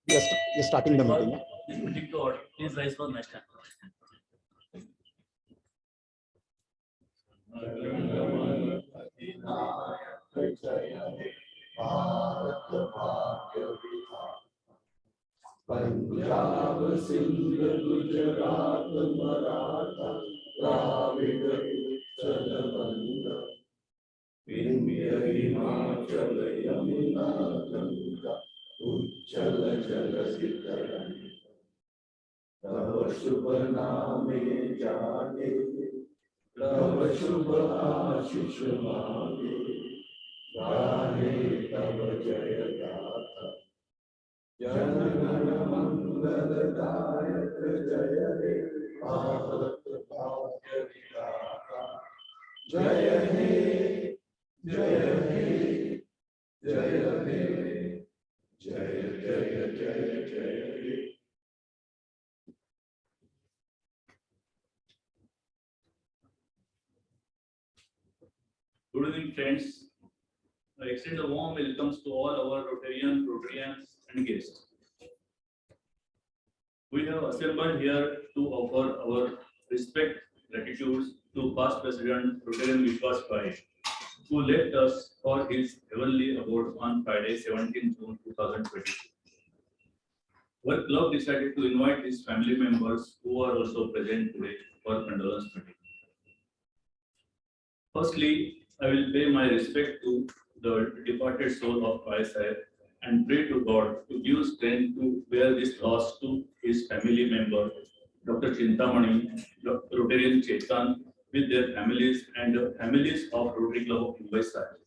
Yes, you're starting the meeting. This meeting to order. Please rise for next time. Punjab, Sindh, Gujarat, Maratha, Dravid, Uttar Banga, Vindhya, Himachal, Yamuna, Ganga, Uchchal, Jalasidharani. Tav Shubha Name Jage, Tav Shubha Ashish Mage, Gahe Tav Jaya Gatha. Janagana Mangala Dayak Jaya He Bharat Bhagya Vidhata Jaya He Jaya He Jaya He Jaya Jaya Jaya Jaya He. Good evening, friends. I extend a warm welcome to all our Rotarians and guests. We have assembled here to offer our respect, gratitude to past President Rtn.Vishwas Kale, who left us for his heavenly abode on Friday, 17 June 2022. Our club decided to invite his family members who are also present today for condolence meeting. Firstly, I will pay my respect to the departed soul of Kale Sahib and pray to God to give strength to bear this loss to his family member, Dr. Chintamani, Dr. Rotarian Chetan, with their families and the families of Rotary Club of Mumbai Sahib.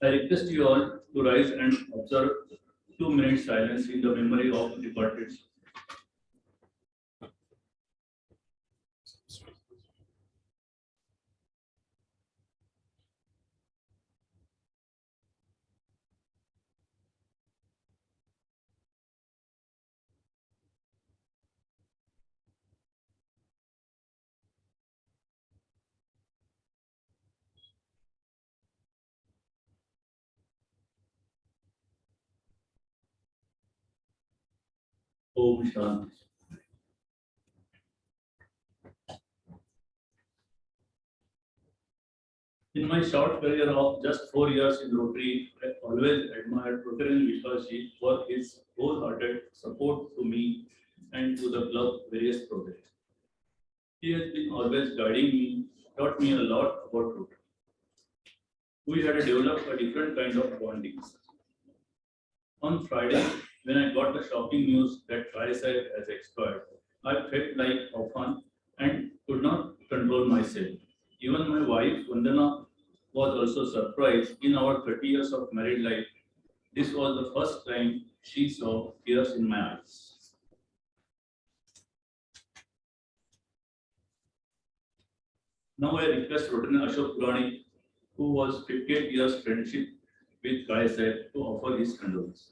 I request you all to rise and observe 2 minutes silence in the memory of departed. Om Shanti. In my short career of just 4 years in Rotary, I always admired Rtn.Vishwas for his wholehearted support to me and to the club various projects. He has been always guiding me, taught me a lot about Rotary. We had developed a different kind of bonding. On Friday, when I got the shocking news that Kale Sahib has expired, I felt like orphan and could not control myself. Even my wife, Vandana, was also surprised. In our 30 years of married life, this was the first time she saw tears in my eyes. Now I request Rotary Ashok Purani, who was 58 years friendship with Kale Sahib, to offer his condolence.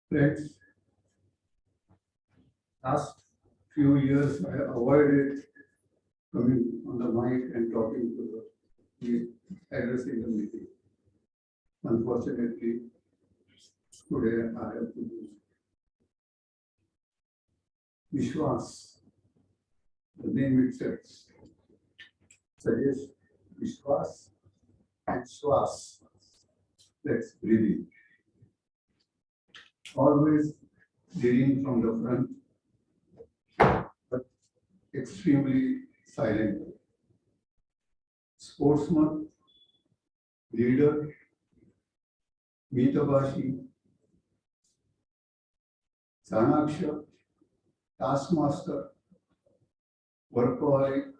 Friends, last few years I avoided coming on the mic and talking to the addressing the meeting. Unfortunately, today I have to do Vishwas. The name itself suggests Vishwas and Shwas. That's breathing. Always leading from the front, but extremely silent. Sportsman, leader, Mitabashi, Chanaksha, taskmaster, workaholic,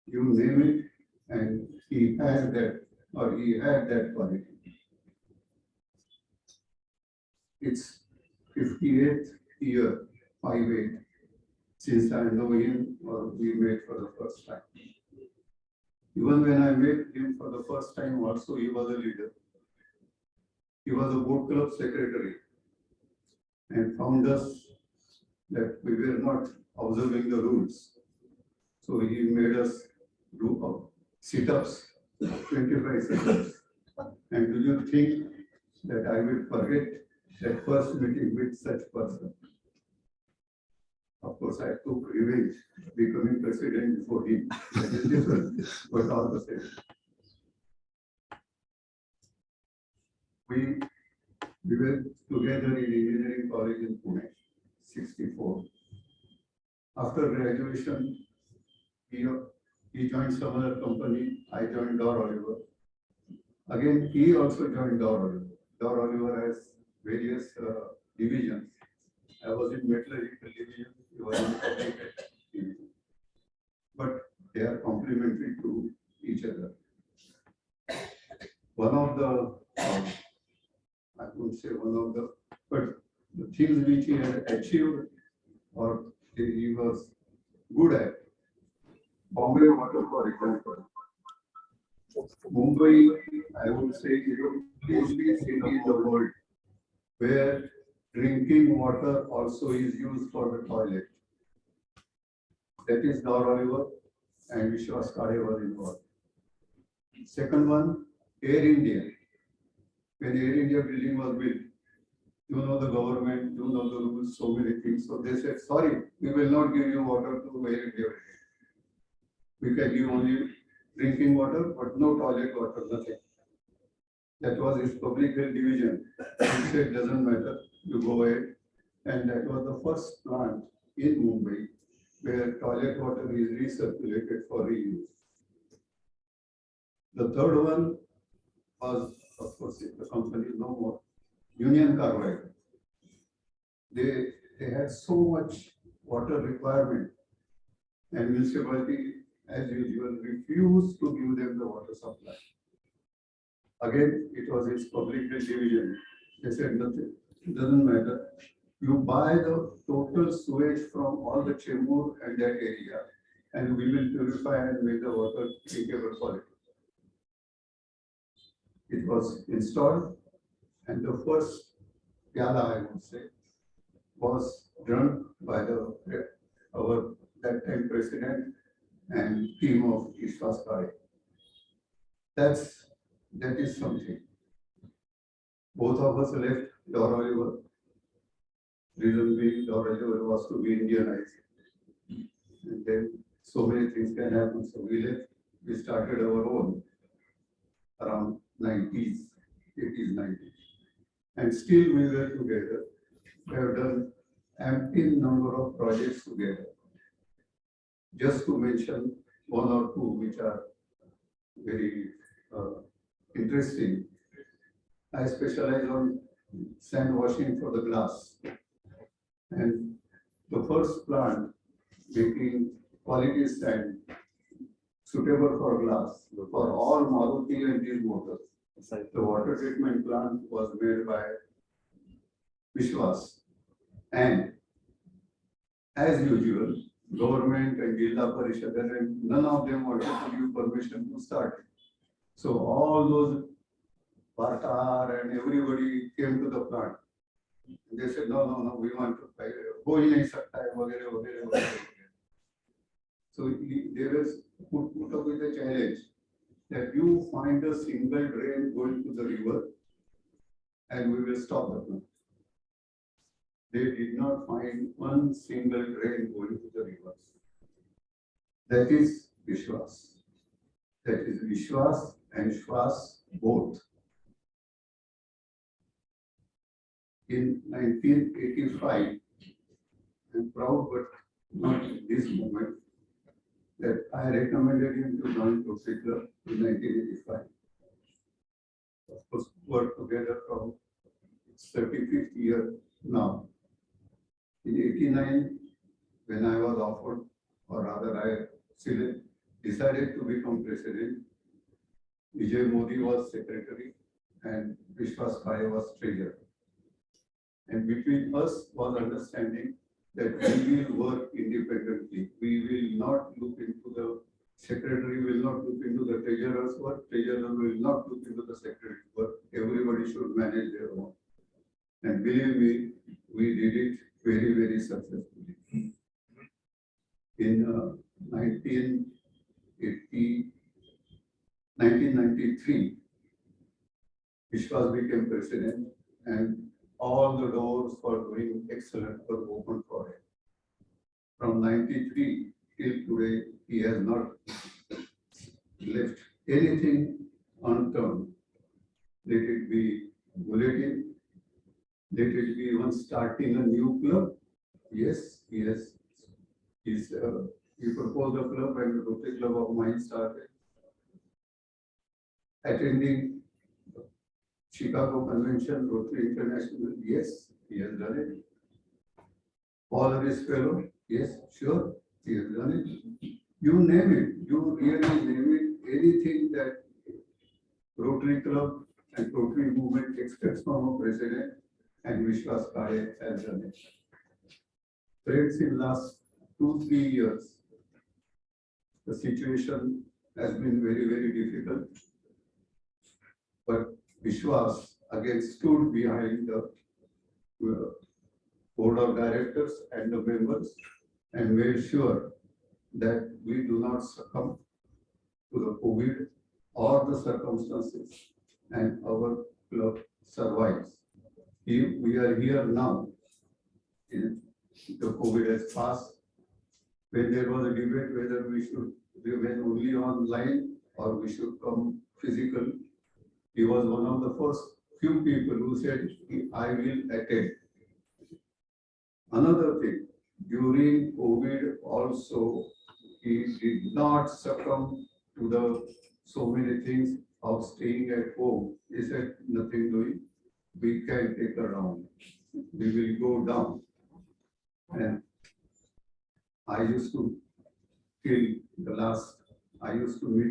you name it, and he has that, or he had that quality. It's 58th year, 58, since I know him or we met for the first time. Even when I met him for the first time also, he was a leader. He was a board club secretary and found us that we were not observing the rules. So he made us do sit-ups, 25 sit-ups. And do you think that I will forget that first meeting with such person? Of course, I took revenge, becoming president before him. That is different, but all the same. We were together in engineering college in Pune, 64. After graduation, he joined some other company. I joined Dor Oliver. Again, he also joined Dor Oliver. Dor Oliver has various divisions. I was in metallurgical division. He was in chemical division. But they are complementary to each other. One of the, I would say one of the, but the things which he had achieved or he was good at, Bombay water, for example. Mumbai, I would say, is the only city in the world where drinking water also is used for the toilet. That is Dor Oliver and Vishwas Kale was involved. Second one, Air India. When Air India building was built, you know the government, you know the rules, so many things. So they said, sorry, we will not give you water to Air India. We can give only drinking water, but no toilet water, nothing. That was his public health division. He said, doesn't matter, you go ahead. And that was the first plant in Mumbai where toilet water is recirculated for reuse. The third one was, of course, the company no more, Union Carbide. They had so much water requirement and municipality, as usual, refused to give them the water supply. Again, it was his public health division. They said nothing, it doesn't matter. You buy the total sewage from all the chambers and that area, and we will purify and make the water drinkable quality. It was installed, and the first pyala, I would say, was drunk by our that time president and team of Vishwas Kale. That is something. Both of us left Dor Oliver. Reason being, Dor Oliver was to be Indianized. And then so many things can happen. So we left. We started our own around 90s, 80s, 90s. And still we were together. We have done ample number of projects together. Just to mention one or two which are very interesting. I specialize on sand washing for the glass. And the first plant making quality sand suitable for glass for all Maruti and these motors. The water treatment plant was made by Vishwas. And as usual, government and Jilla Parishad and none of them wanted to give permission to start. So all those Bhatar and everybody came to the plant. They said, no, we want to go in nahi sakta hai, vagere, vagere, vagere. So they were put up with a challenge that you find a single drain going to the river and we will stop the plant. They did not find one single drain going to the river. That is Vishwas. That is Vishwas and Shwas both. In 1985, I'm proud but not in this moment, that I recommended him to join Rotary Club in 1985. Of course, work together from its 35th year now. In 89, when I was offered, or rather I still decided to become president, Vijay Modi was secretary and Vishwas Kale was treasurer. And between us was understanding that we will work independently. We will not look into the secretary, will not look into the treasurer's work, treasurer will not look into the secretary's work. Everybody should manage their own. And believe me, we did it very, very successfully. In 1993, Vishwas became president and all the doors for doing excellent were open for him. From 93 till today, he has not left anything unturned. Let it be bulletin, let it be even starting a new club. Yes, he proposed a club and the Rotary Club of mine started. Attending Chicago Convention, Rotary International, yes, he has done it. Honoris Fellow, yes, sure, he has done it. You name it, you really name it, anything that Rotary Club and Rotary movement expects from a president, and Vishwas Kale has done it. Friends, in last 2-3 years, the situation has been very, very difficult. But Vishwas again stood behind the board of directors and the members and made sure that we do not succumb to the COVID or the circumstances, and our club survives. We are here now. The COVID has passed. When there was a debate whether we should remain only online or we should come physical, he was one of the first few people who said, I will attend. Another thing, during COVID also, he did not succumb to the so many things of staying at home. He said, nothing doing, we can take a round. We will go down. And I used to meet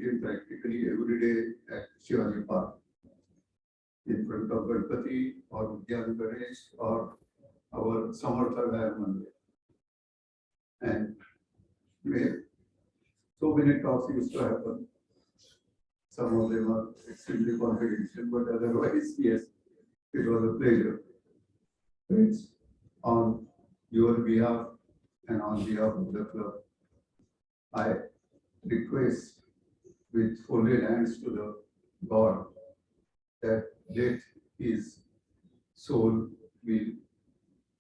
him practically every day at Sion Park, in front of Ganpati or Udyan Ganesh or our Samartha Mandir. And so many talks used to happen. Some of them are extremely confidential, but otherwise, yes, it was a pleasure. Friends, on your behalf and on behalf of the club, I request with folded hands to the God that let his soul be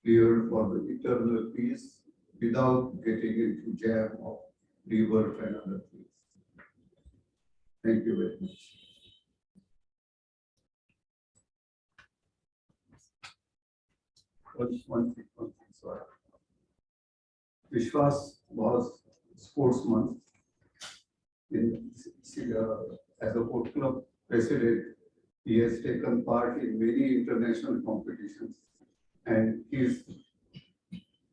cleared for the eternal peace without getting into jam of rebirth and other things. Thank you very much. One thing, sorry. Vishwas was sportsman as a port club president. He has taken part in many international competitions, and his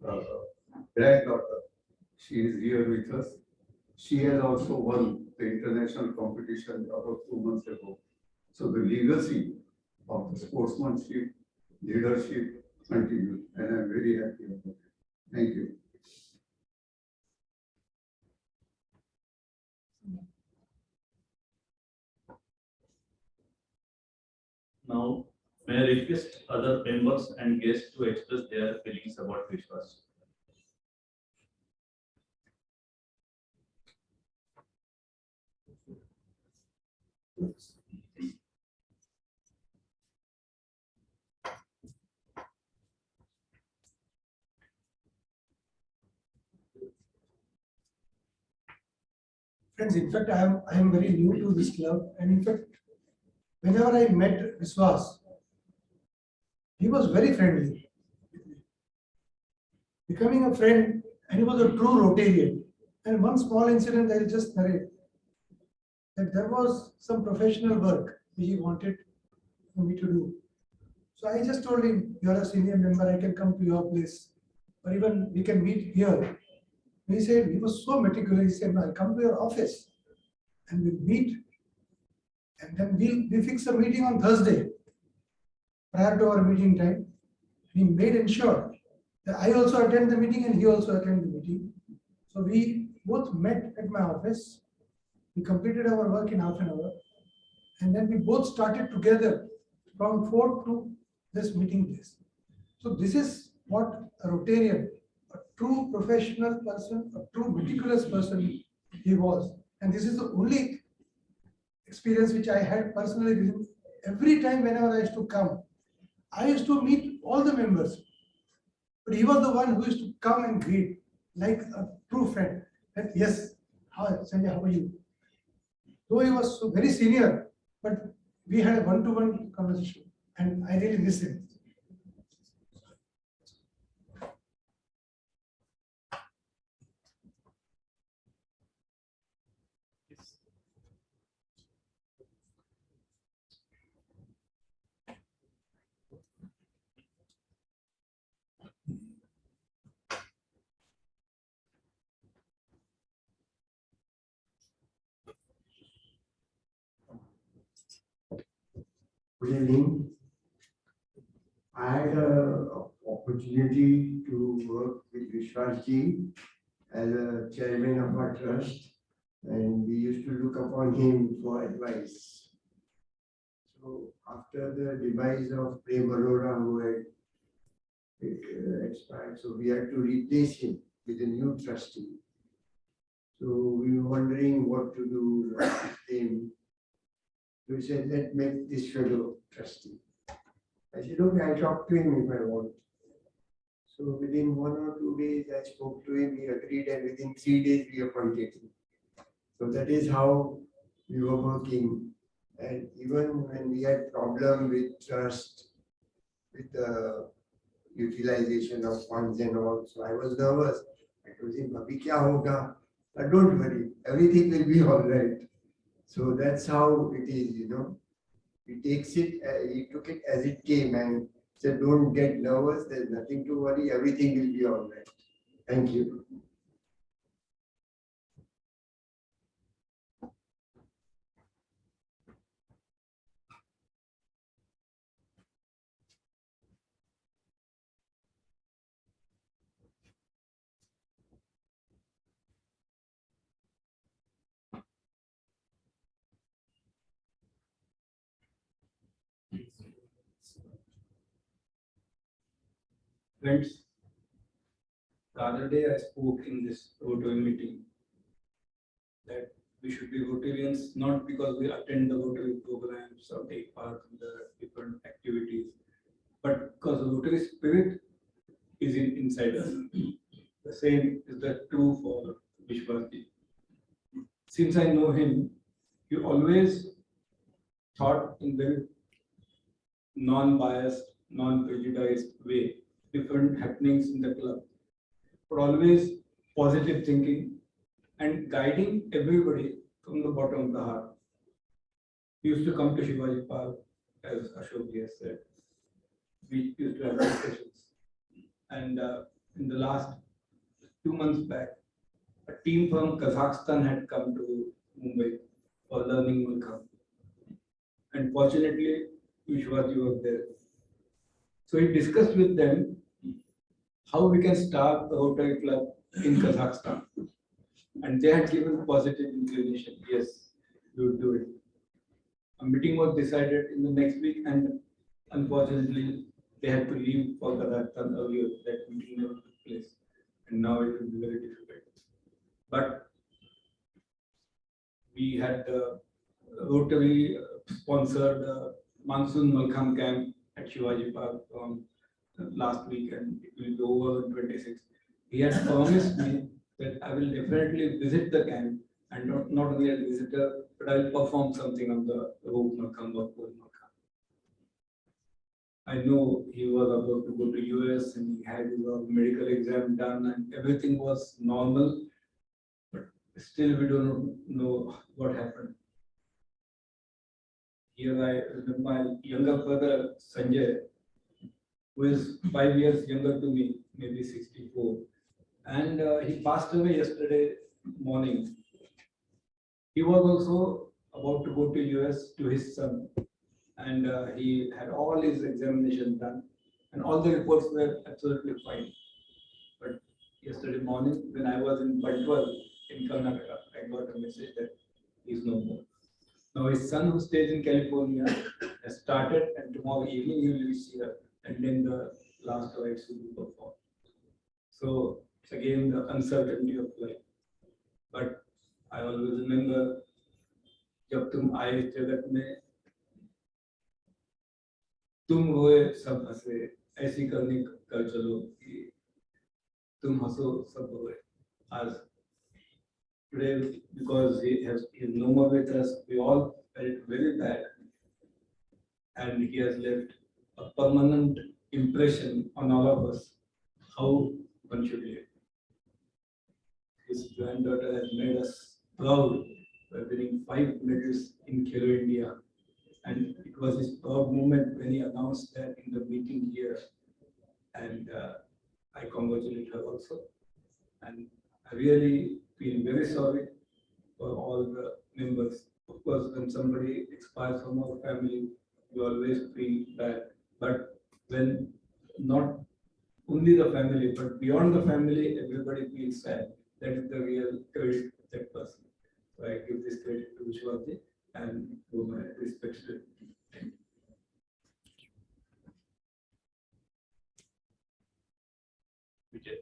granddaughter, she is here with us. She has also won the international competition about 2 months ago. So the legacy of the sportsmanship, leadership continues, and I'm very happy about it. Thank you. Now, may I request other members and guests to express their feelings about Vishwas. Friends, in fact, I am very new to this club, and in fact, whenever I met Vishwas, he was very friendly. Becoming a friend, and he was a true Rotarian. And one small incident I'll just narrate, that there was some professional work which he wanted for me to do. So I just told him, you are a senior member, I can come to your place or even we can meet here. He said, he was so meticulous. He said, no, I'll come to your office and we'll meet. And then we fix a meeting on Thursday prior to our meeting time. He made ensure that I also attend the meeting and he also attend the meeting. So we both met at my office. We completed our work in half an hour. And then we both started together from 4 to this meeting place. So this is what a Rotarian, a true professional person, a true meticulous person he was. And this is the only experience which I had personally with him. Every time whenever I used to come, I used to meet all the members. But he was the one who used to come and greet like a true friend. That yes, hi Sanjay, how are you? Though he was so very senior, but we had a one-to-one conversation and I really miss him. Good evening. I had an opportunity to work with Vishwas ji as a chairman of our trust, and we used to look upon him for advice. So after the demise of Prem Arora, who had expired, so we had to replace him with a new trustee. So we were wondering what to do with him. We said, let's make this fellow trustee. I said, okay, I'll talk to him if I want. So within 1 or 2 days, I spoke to him, he agreed, and within 3 days, we appointed him. So that is how we were working. And even when we had problem with trust, with the utilization of funds and all, so I was nervous. I told him, Abhi kya hoga? But don't worry, everything will be all right. So that's how it is, you know. He took it as it came and said, don't get nervous, there's nothing to worry, everything will be all right. Thank you. Friends, the other day I spoke in this Rotary meeting that we should be Rotarians not because we attend the Rotary programs or take part in the different activities, but because the Rotary spirit is inside us. The same is true for Vishwas ji. Since I know him, he always thought in very non-biased, non-prejudiced way different happenings in the club, but always positive thinking and guiding everybody from the bottom of the heart. We used to come to Shivaji Park, as Ashok ji has said. We used to have discussions. And in the last 2 months back, a team from Kazakhstan had come to Mumbai for learning Mulkham. And fortunately, Vishwas ji was there. So he discussed with them how we can start the Rotary Club in Kazakhstan. And they had given positive inclination. Yes, we would do it. A meeting was decided in the next week, and unfortunately, they had to leave for Kazakhstan earlier. That meeting never took place. And now it will be very difficult. But we had Rotary sponsored monsoon Mulkham camp at Shivaji Park from last week, and it will be over on 26th. He had promised me that I will definitely visit the camp, and not only as a visitor, but I will perform something on the rope Mulkham or pole Mulkham. I know he was about to go to US and he had his medical exam done and everything was normal, but still we don't know what happened. Here I remember my younger brother Sanjay, who is 5 years younger to me. maybe 64. And he passed away yesterday morning. He was also about to go to US to his son, and he had all his examinations done, and all the reports were absolutely fine. But yesterday morning, when I was in Bandwal in Karnataka, I got a message that he is no more. Now his son, who stays in California, has started, and tomorrow evening he will reach here, and then the last rites will be performed. So it's again the uncertainty of life. But I always remember, जब तुम आए इस जगत में, तुम रोए सब हंसे, ऐसी करनी कर चलो कि तुम हंसो सब रोए. As today, because he is no more with us, we all felt very bad, and he has left a permanent impression on all of us how one should live. His granddaughter has made us proud by winning 5 medals in Khelo India, and it was his proud moment when he announced that in the meeting here, and I congratulate her also, and I really feel very sorry for all the members. Of course, when somebody expires from our family, we always feel bad, but when not only the family, but beyond the family, everybody feels sad. That is the real credit of that person. So I give this credit to Vishwaji and to my respects to him. Vijay.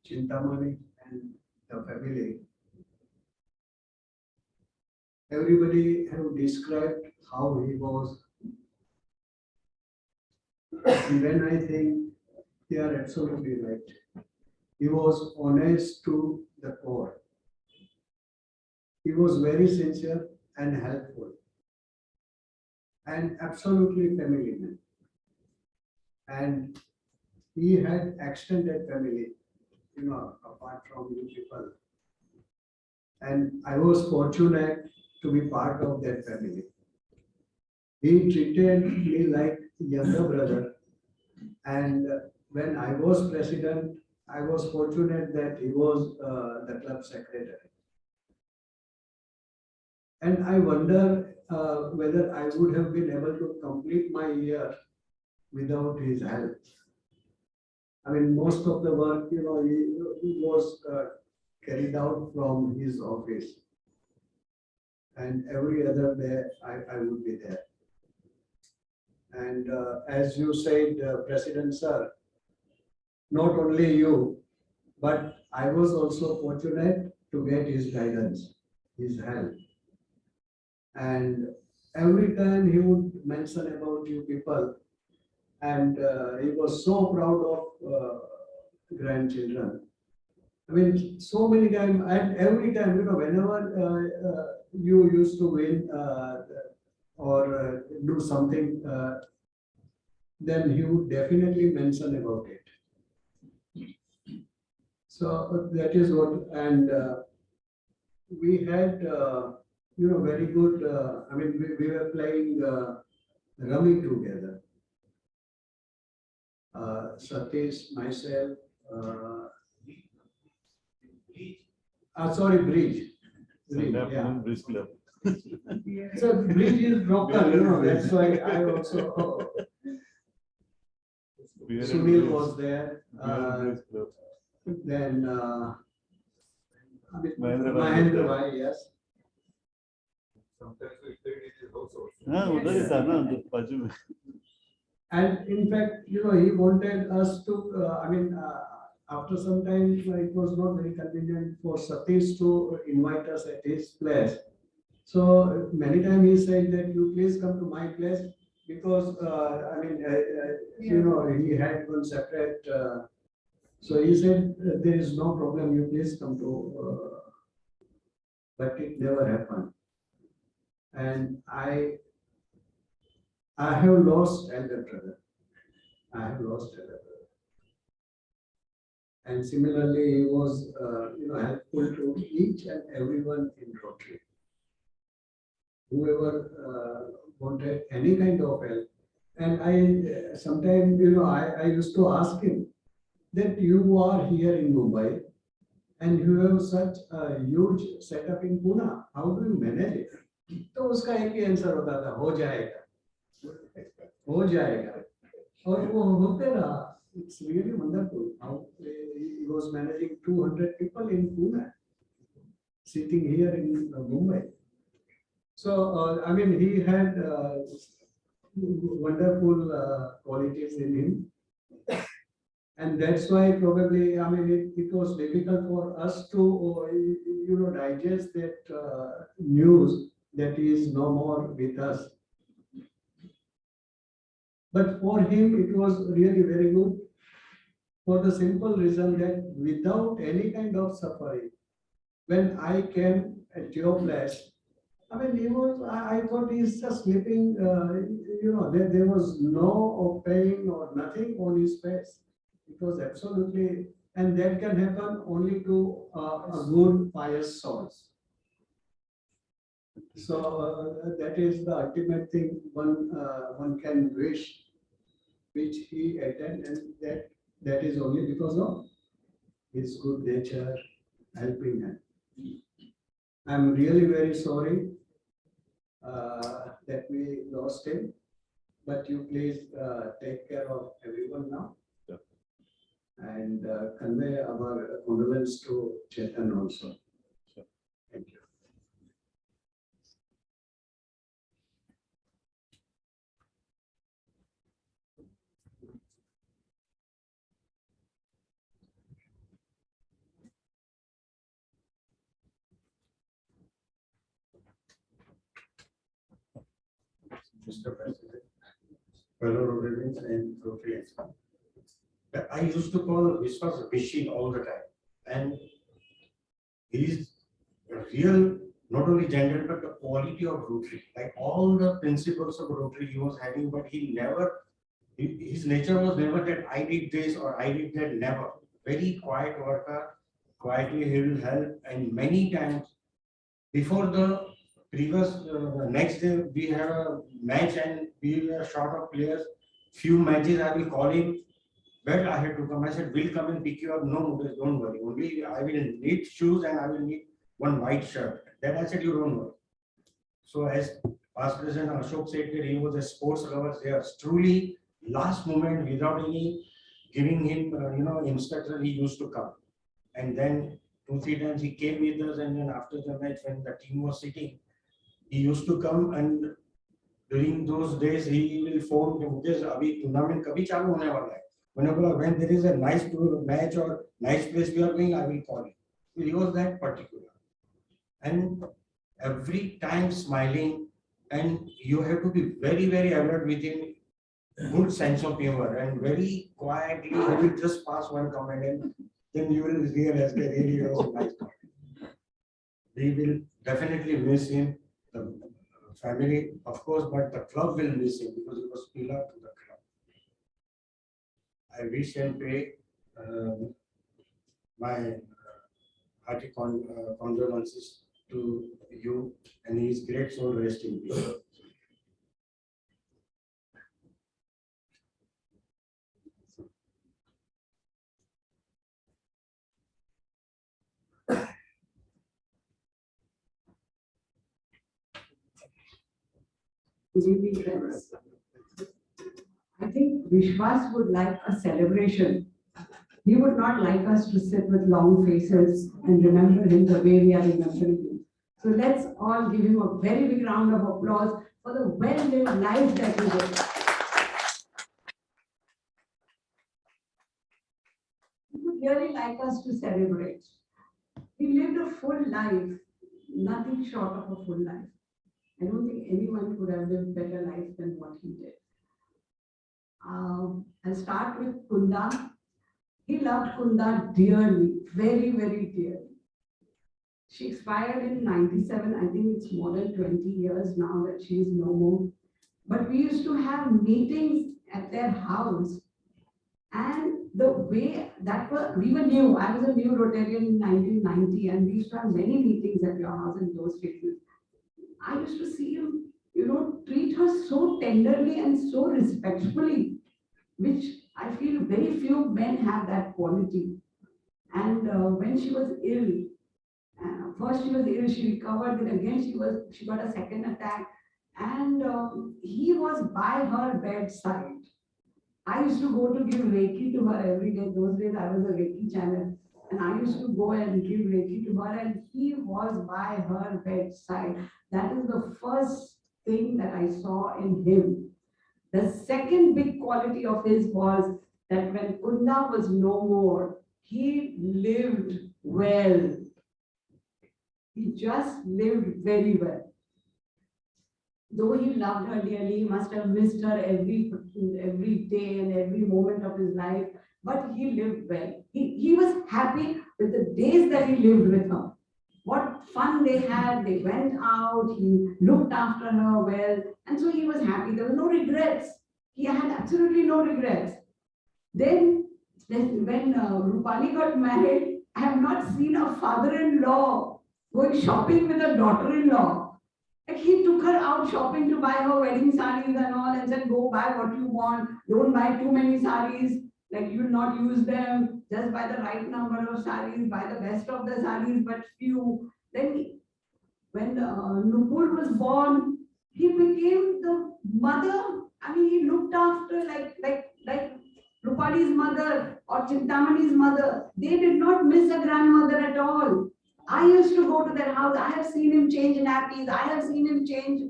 Chintamani and the family. Everybody have described how he was. And then I think they are absolutely right. He was honest to the core. He was very sincere and helpful, and absolutely family man. And he had extended family, apart from you people. And I was fortunate to be part of that family. He treated me like younger brother, and when I was president, I was fortunate that he was the club secretary. And I wonder whether I would have been able to complete my year without his help. I mean, most of the work, he was carried out from his office. And every other day, I would be there. And as you said, President Sir, not only you, but I was also fortunate to get his guidance, his help. And every time he would mention about you people, and he was so proud of grandchildren. I mean, so many times, and every time, whenever you used to win or do something, then he would definitely mention about it. So that is what, and we had, very good, we were playing rummy together. Satish, myself, sorry, bridge. Bridge, yeah. Bridge club. So bridge is broken, that's why I also. Sunil was there. Then Mahendra Bhai, yes. Sometimes we played in his house also. उधर ही था ना उधर बाजू में. And in fact, he wanted us to, after some time, it was not very convenient for Satish to invite us at his place. So many times he said that you please come to my place because, he had one separate. So he said, there is no problem, you please come to, but it never happened. And I have lost elder brother. I have lost a brother. And similarly, he was, helpful to each and everyone in Rotary. Whoever wanted any kind of help. And I sometimes, I used to ask him that you are here in Mumbai and you have such a huge setup in Pune. How do you manage it? तो उसका एक ही answer होता था, हो जाएगा और वो होते रहा. It's really wonderful how he was managing 200 people in Pune, sitting here in Mumbai. So he had wonderful qualities in him, and that's why probably it was difficult for us to digest that news that he is no more with us. But for him, it was really very good, for the simple reason that without any kind of suffering, when I came at your place, I thought he's just sleeping, there was no pain or nothing on his face. It was absolutely, and that can happen only to a good, pious soul. So that is the ultimate thing one can wish, which he attained, and that is only because of his good nature, helping him. I'm really very sorry that we lost him, but you please take care of everyone now. Yeah. And convey our condolence to Chetan also. Sure. Thank you. Mr. President, fellow Rotarians and Rotarians. I used to call Vishwas Bishi all the time, and he is a real, not only gender, but the quality of Rotary. Like all the principles of Rotary he was having, but he never, his nature was never that I did this or I did that, never. Very quiet worker, quietly he will help, and many times before the previous next day we have a match and we were short of players. Few matches I will call him. Well, I had to come. I said, we'll come and pick you up. No, don't worry. Only I will need shoes and I will need one white shirt. Then I said, you don't worry. So as past president Ashok said that he was a sports lover there. Truly, last moment without any giving him instruction, he used to come. And then 2-3 times he came with us, and then after the match when the team was sitting, he used to come, and during those days he will phone to मुझे अभी tournament कभी चालू होने वाला है. When there is a nice match or nice place we are going, I will call him. He was that particular, and every time smiling, and you have to be very, very alert with him. Good sense of humor, and very quietly he will just pass one comment, and then you will realize that really was a nice comment. We will definitely miss him. The family, of course, but the club will miss him because he was pillar to the club. I wish and pray my hearty condolences to you, and his great soul rest in peace. Good evening, friends. I think Vishwas would like a celebration. He would not like us to sit with long faces and remember him the way we are remembering him. So let's all give him a very big round of applause for the well-lived life that he lived. He would really like us to celebrate. He lived a full life, nothing short of a full life. I don't think anyone could have lived better life than what he did. I'll start with Kunda. He loved Kunda dearly, very, very dearly. She expired in 97. I think it's more than 20 years now that she is no more. But we used to have meetings at their house And the way that was, we were new. I was a new Rotarian in 1990, and we used to have many meetings at your house in those phases. I used to see him, treat her so tenderly and so respectfully, which I feel very few men have that quality. And when she was ill, first she was ill, she recovered, then again she got a second attack, and he was by her bedside. I used to go to give Reiki to her every day. Those days I was a Reiki channel. And I used to go and give Reiki to her, and he was by her bedside. That is the first thing that I saw in him. The second big quality of his was that when Kunda was no more, he lived well. He just lived very well. Though he loved her dearly, he must have missed her every day and every moment of his life, but he lived well. He was happy with the days that he lived with her. What fun they had, they went out, he looked after her well, and so he was happy. There were no regrets. He had absolutely no regrets. Then when Rupali got married, I have not seen a father-in-law going shopping with a daughter-in-law. Like he took her out shopping to buy her wedding sarees and all, and said, go buy what you want. Don't buy too many sarees. Like you will not use them. Just buy the right number of sarees. Buy the best of the sarees, but few. Then when Nupur was born, he became the mother. I mean, he looked after like Rupali's mother or Chintamani's mother. They did not miss a grandmother at all. I used to go to their house. I have seen him change nappies. I have seen him change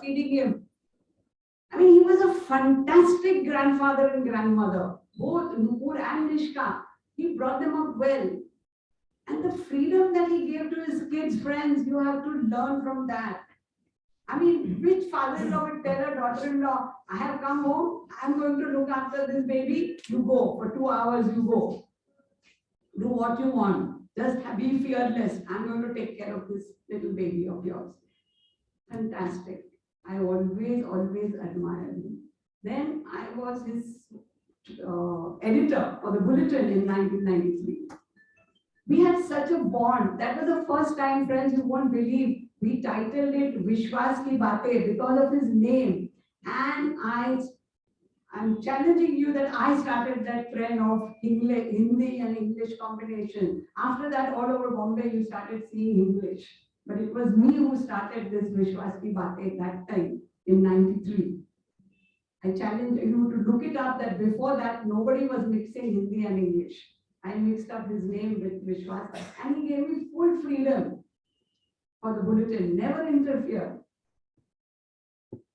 feeding him. I mean, he was a fantastic grandfather and grandmother, both Nupur and Nishka. He brought them up well. And the freedom that he gave to his kids' friends, you have to learn from that. I mean, which father-in-law would tell a daughter-in-law, I have come home, I'm going to look after this baby, you go, for 2 hours you go. Do what you want. Just be fearless. I'm going to take care of this little baby of yours. Fantastic. I always admired him. Then I was his editor for the Bulletin in 1993. We had such a bond. That was the first time, friends, you won't believe, we titled it Vishwas Ki Baatein because of his name. And I'm challenging you that I started that trend of Hindi and English combination. After that, all over Bombay, you started seeing English. But it was me who started this Vishwas Ki Baatein that time in 93. I challenge you to look it up that before that, nobody was mixing Hindi and English. I mixed up his name with Vishwas, and he gave me full freedom for the Bulletin, never interfered.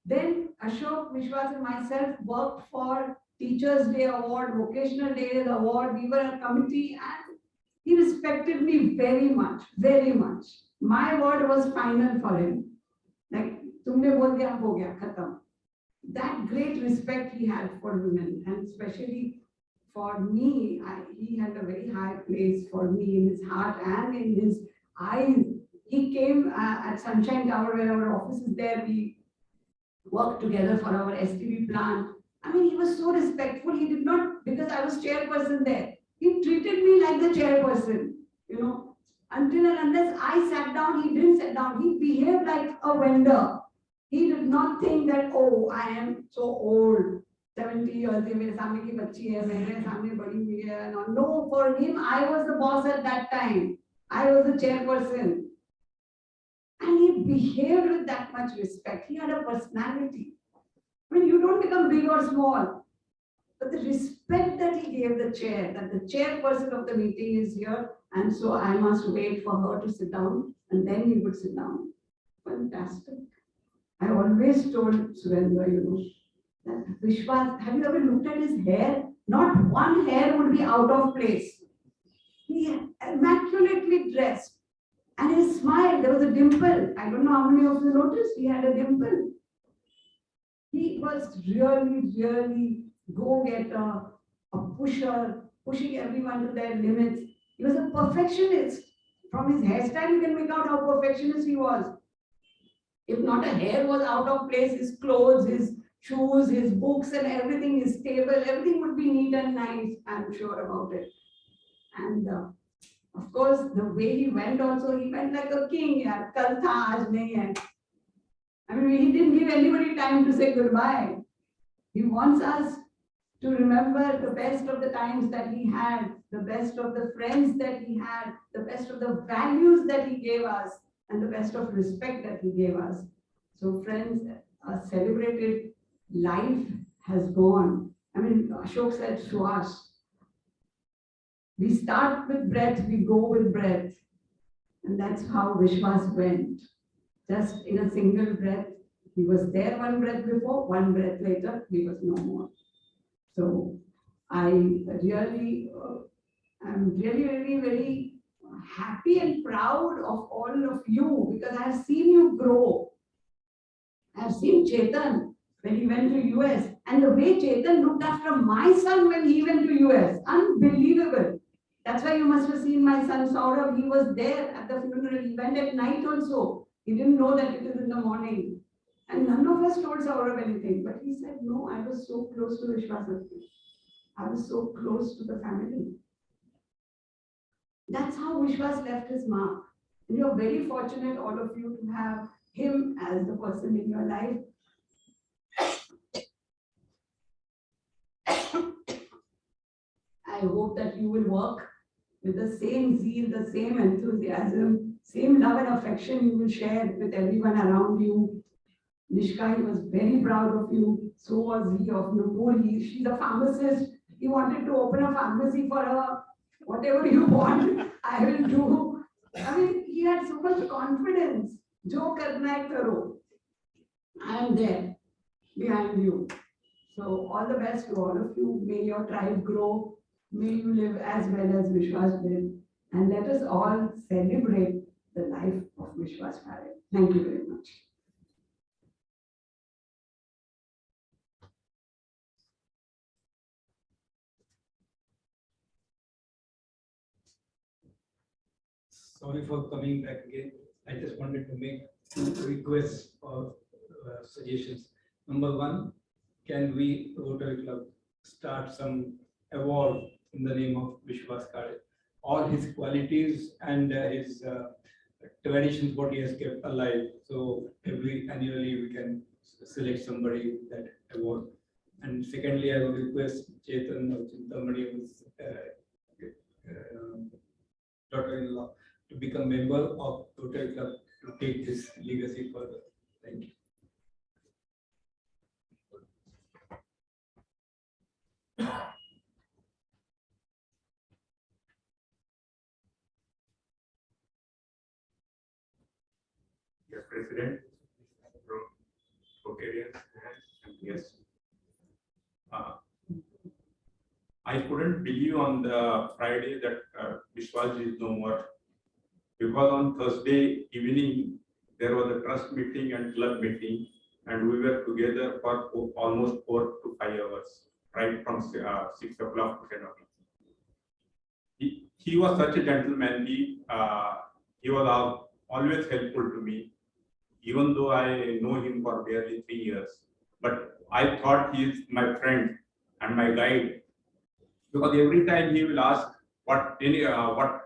Then Ashok, Vishwas and myself worked for Teachers' Day Award, Vocational Days Award. We were a committee and he respected me very much, very much. My word was final for him. Like, tumne bol diya, ho gaya, khatam. That great respect he had for women, and especially for me, he had a very high place for me in his heart and in his eyes. He came at Sunshine Tower where our office is there. We worked together for our STV plant. I mean, he was so respectful. He did not, because I was chairperson there, he treated me like the chairperson, Until and unless I sat down, he didn't sit down. He behaved like a vendor. He did not think that, oh, I am so old, 70 years, mere samne ki bachchi hai, mere samne badi hui hai. No, for him, I was the boss at that time. I was the chairperson. And he behaved with that much respect. He had a personality. I mean, you don't become big or small. But the respect that he gave the chair, that the chairperson of the meeting is here, and so I must wait for her to sit down, and then he would sit down. Fantastic. I always told Surendra, that Vishwas, have you ever looked at his hair? Not one hair would be out of place. He immaculately dressed. And his smile, there was a dimple. I don't know how many of you noticed, he had a dimple. He was really go-getter, a pusher, pushing everyone to their limits. He was a perfectionist. From his hairstyle, you can make out how perfectionist he was. If not a hair was out of place, his clothes, his shoes, his books and everything, his table, everything would be neat and nice, I'm sure about it. And of course, the way he went also, he went like a king. Yaar, kal tha, aaj nahi hai. I mean, he didn't give anybody time to say goodbye. He wants us to remember the best of the times that he had, the best of the friends that he had, the best of the values that he gave us, and the best of respect that he gave us. So friends, a celebrated life has gone. I mean, Ashok said Shwas. We start with breath, we go with breath. And that's how Vishwas went. Just in a single breath. He was there one breath before, one breath later, he was no more. So I really, I'm really very happy and proud of all of you because I have seen you grow. I have seen Chetan when he went to US and the way Chetan looked after my son when he went to US, unbelievable. That's why you must have seen my son Saurabh. He was there at the funeral. He went at night also. He didn't know that it is in the morning. And none of us told Saurabh anything. But he said, no, I was so close to Vishwas. I was so close to the family. That's how Vishwas left his mark. And you're very fortunate, all of you, to have him as the person in your life. I hope that you will work with the same zeal, the same enthusiasm, same love and affection you will share with everyone around you. Nishka was very proud of you. So was he of Nupur. She's a pharmacist. He wanted to open a pharmacy for her. Whatever you want, I will do. I mean, he had so much confidence. Jo karna hai karo. I am there behind you. So all the best to all of you. May your tribe grow. May you live as well as Vishwas did. And let us all celebrate the life of Vishwas Kale. Thank you very much. Sorry for coming back again. I just wanted to make two requests or suggestions. Number one, can we, Rotary Club, start some award in the name of Vishwas Kale? All his qualities and his traditions, what he has kept alive. So annually we can select somebody with that award. And secondly, I would request Chetan or Chintamani, who's daughter-in-law, to become member of Rotary Club to take this legacy further. Thank you. Yes, President, Rotarians, yes. I couldn't believe on the Friday that Vishwas is no more. Because on Thursday evening, there was a trust meeting and club meeting, and we were together for almost 4 to 5 hours, right from 6 o'clock to 10 o'clock. He was such a gentleman. He was always helpful to me, even though I know him for barely 3 years. But I thought he is my friend and my guide, because every time he will ask, what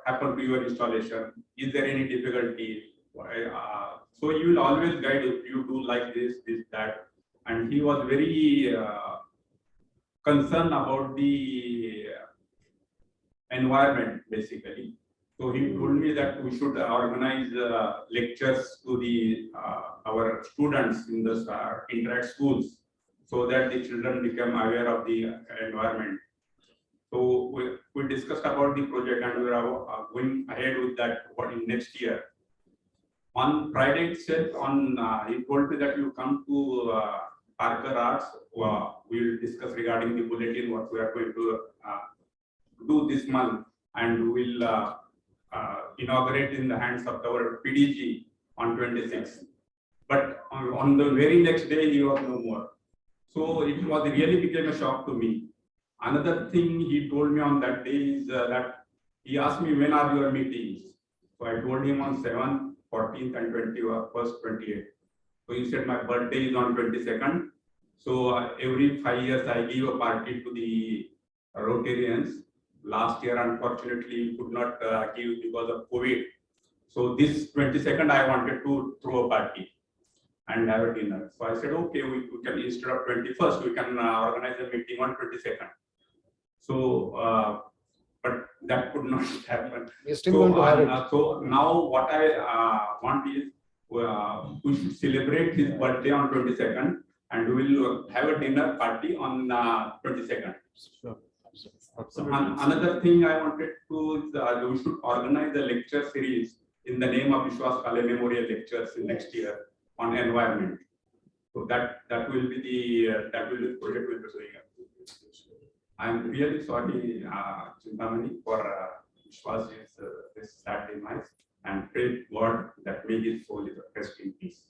happened to your installation? Is there any difficulty? So he will always guide you do like this, that. And he was very concerned about the environment, basically. So he told me that we should organize lectures to the our students in the interact schools, so that the children become aware of the environment. So we discussed about the project, and we are going ahead with that in next year. On Friday itself, he told me that you come to Parker Arts. We will discuss regarding the bulletin, what we are going to do this month, and we will inaugurate in the hands of our PDG on 26th. But on the very next day, he was no more. So it really became a shock to me. Another thing he told me on that day is that he asked me, when are your meetings? So I told him on 7th, 14th and 21st, 28th. So he said my birthday is on 22nd. So every 5 years I give a party to the Rotarians. Last year, unfortunately, could not give because of COVID. So this 22nd, I wanted to throw a party and have a dinner. So I said, okay, we can, instead of 21st, we can organize a meeting on 22nd. So, but that could not happen. We're still going to have it. So now what I want is we should celebrate his birthday on 22nd, and we will have a dinner party on 22nd. Sure. So another thing I wanted to is we should organize a lecture series in the name of Vishwas Kale Memorial Lectures in next year on environment. So that will be the project we'll be doing. I'm really sorry, Chintamani, for Vishwas's this sad demise, and pray God that may his soul is rest in peace.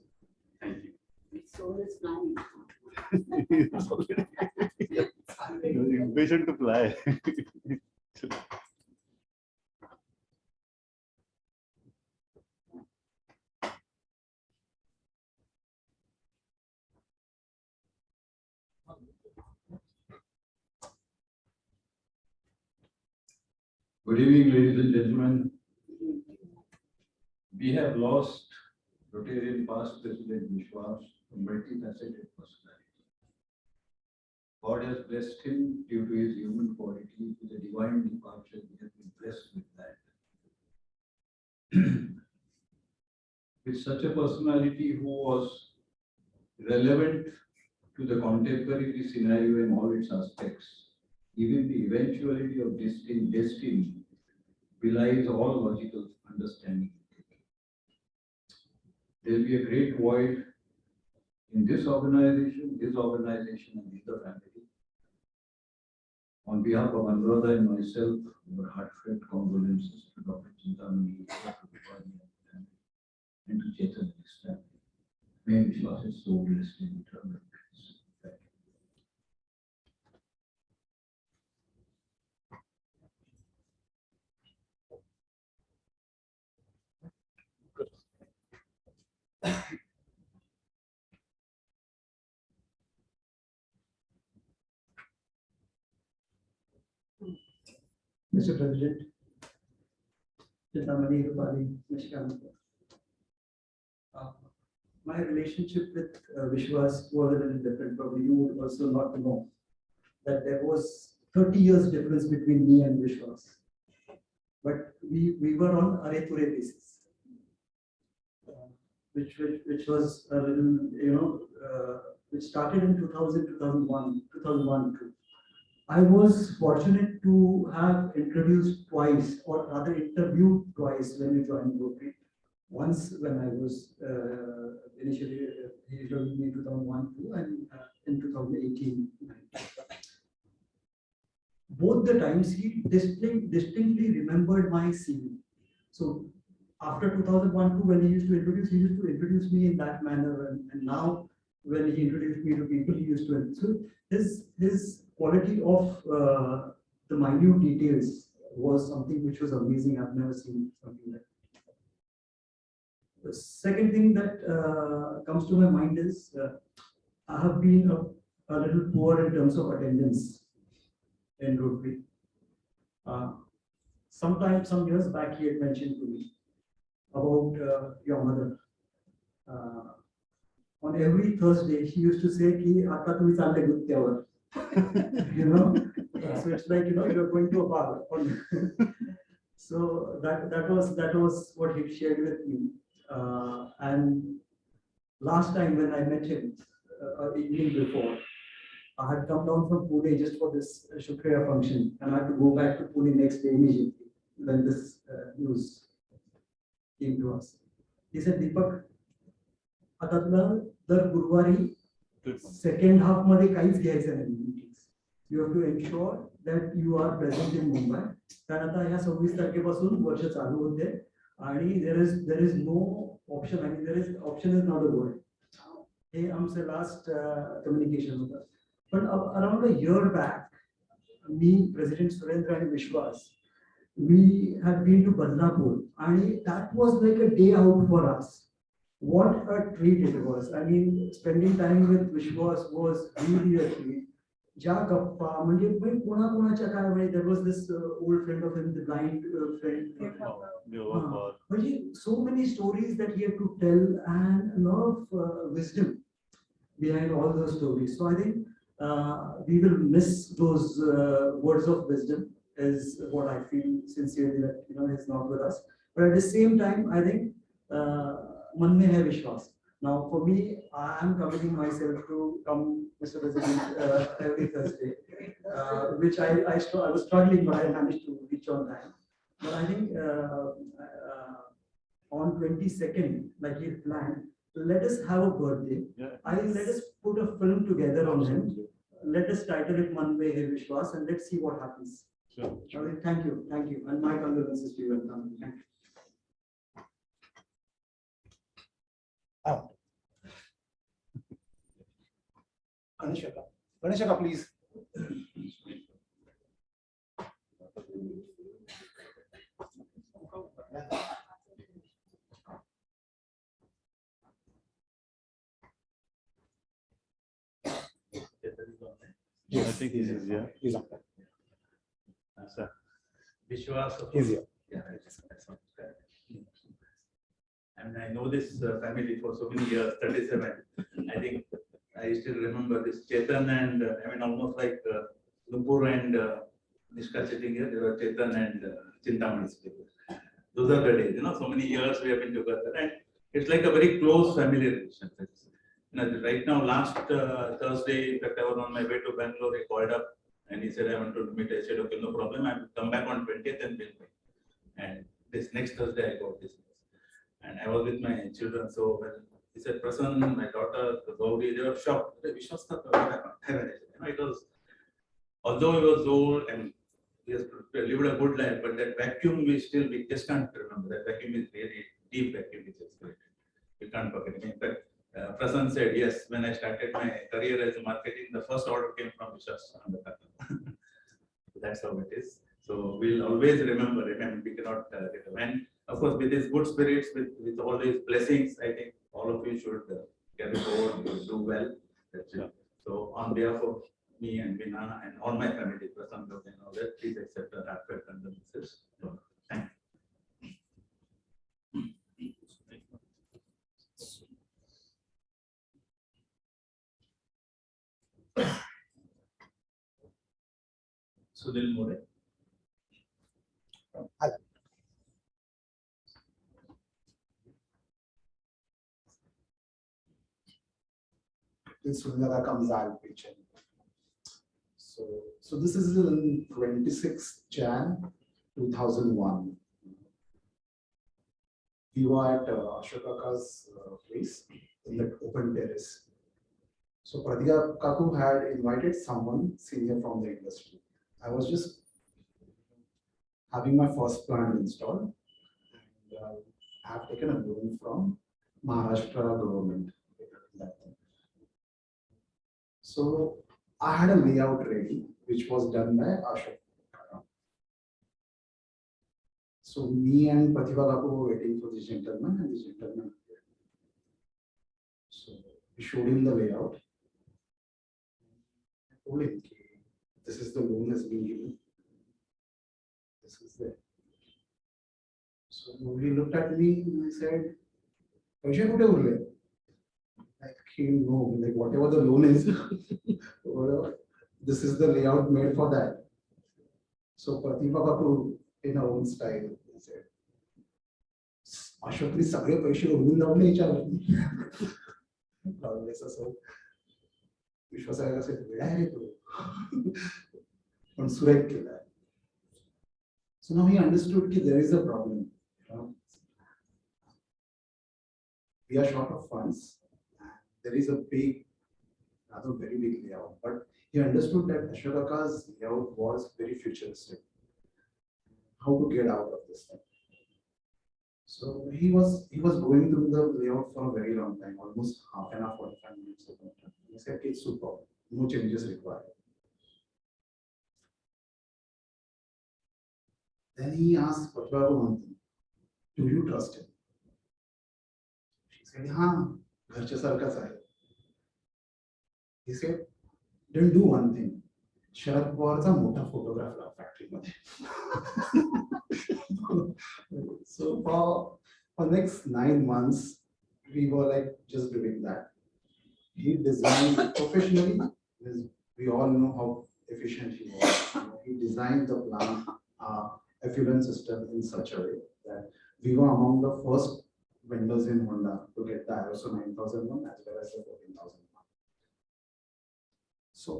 Thank you. His soul is flying. You're impatient to fly. Good evening, ladies and gentlemen. We have lost Rotarian past President Vishwas, a multifaceted personality. God has blessed him due to his human quality with a divine departure. We have been blessed with that. With such a personality who was relevant to the contemporary scenario in all its aspects, even the eventuality of destiny belies all logical understanding. There will be a great void in this organization, his organization, and the other family. On behalf of Anuradha and myself, our heartfelt condolences to Dr. Chintamani, Dr. Bupani, and to Chetan and his family. May Vishwas' soul rest in eternal peace. Thank you. Mr. President, Chintamani, Rupali, Nishkant. My relationship with Vishwas was a little different. Probably you would also not know that there was 30 years difference between me and Vishwas. But we were on Are-Ture basis, which was a little, which started in 2000, 2001, 2001, 2002. I was fortunate to have introduced twice, or rather interviewed twice when we joined Rotary. Once when I was initially, he joined me in 2001, 2, and in 2018. Both the times he distinctly remembered my CV. So after 2001, 2, when he used to introduce me in that manner, and now when he introduced me to people, he used to. So his quality of the minute details was something which was amazing. I've never seen something like that. The second thing that comes to my mind is I have been a little poor in terms of attendance in Rotary. Some years back, he had mentioned to me about your mother. On every Thursday, she used to say, "Ki aata tumi challe gutyavar." So it's like, you're going to a bar. So that was what he shared with me. And last time when I met him, evening before, I had come down from Pune just for this Shukriya function, and I had to go back to Pune next day immediately when this news came to us. He said, "Deepak, atatla dar Gurwari second half मध्ये काहीच घ्यायचं नाही meetings. You have to ensure that you are present in Mumbai. कारण आता ह्या 26 तारखेपासून वर्ष चालू होते आणि there is no option. I mean, option is not a word. हे आमचं last communication होतं. But around a year back, me, President Surendra and Vishwas, we had been to Badlapur, and that was like a day out for us. what a treat it was. I mean, spending time with Vishwas was really a treat. ज्या गप्पा म्हणजे कोणाकोणाच्या काय म्हणजे there was this old friend of him, the blind friend. म्हणजे so many stories that he had to tell and a lot of wisdom behind all those stories. So I think we will miss those words of wisdom is what I feel sincerely that he's not with us. But at the same time, I think man mein hai Vishwas. Now, for me, I am committing myself to come, Mr. President, every Thursday, which I was struggling, but I managed to reach on time. But I think on 22nd, like he planned, let us have a birthday. Yeah. Let us put a film together on him. Let us title it Man Mein Hai Vishwas, and let's see what happens. Sure. Okay, thank you, and my condolences to you. Thank you. Ganeshaka, please. I think this is, yeah. He's on. Sir. Vishwas. He's here. Yeah, that's all. I mean, I know this family for so many years, 37. I think I still remember this Chetan and I mean, almost like Lumpur and Nishka sitting here, there were Chetan and Chintamani people. Those are the days, so many years we have been together and it's like a very close family relationship. Right now, last Thursday, in fact, I was on my way to Bangalore, he called up and he said, I want to meet. I said, okay, no problem. I will come back on 20th and we'll meet. And this next Thursday, I got this news. And I was with my children. So when he said, Prasann, my daughter, Gauri, they were shocked. Vishwas, it was, although he was old and he has lived a good life, but that vacuum we just can't remember. That vacuum is really deep vacuum which is created. We can't forget it. In fact, Prasann said, yes, when I started my career as a marketing, the first order came from Vishwas on the Pritam. That's how it is. So we'll always remember it and we cannot get away. And of course, with his good spirits, with all these blessings, I think all of you should carry forward, do well. That's it. So on behalf of me and Veena and all my family, Prasann and all that, please accept the heartfelt condolences. Thank you. Sudhil More. This Sundaga comes out pitching. So this is in 26th Jan 2001. We were at Ashokaka's place in the open terrace. So Pradya Kaku had invited someone senior from the industry. I was just having my first plant installed. And I have taken a loan from Maharashtra government. So I had a layout ready, which was done by Ashok. So me and Pratibha Kapoor were waiting for this gentleman, and this gentleman appeared. So we showed him the layout. I told him, this is the loan that's being given. This is there. So he looked at me and I said, like, no, like whatever the loan is, this is the layout made for that. So Pratibha Kapoor, in her own style, said, Ashok, please, sagre paise उडून जाऊन नाही विचारलं. So विश्वासाला असे वेळा आहे तो पण सुरेख केला. So now he understood that there is a problem. We are short of funds. There is a big, rather very big layout, but he understood that Ashokaka's layout was very futuristic. How to get out of this thing. So he was going through the layout for a very long time, almost half an hour, 45 minutes. He said, it's super, no changes required. Then he asked Pratibha one thing, do you trust him? She said, "हाँ, घरच्या सारखाच आहे." He said, "Then do one thing. शरद पवारचा मोठा photograph लाव फॅक्टरीमध्ये." So for next 9 months, we were like just doing that. He designed professionally, because we all know how efficient he was. He designed the plant effluent system in such a way that we were among the first vendors in Honda to get the ISO 9001 as well as the 14001. So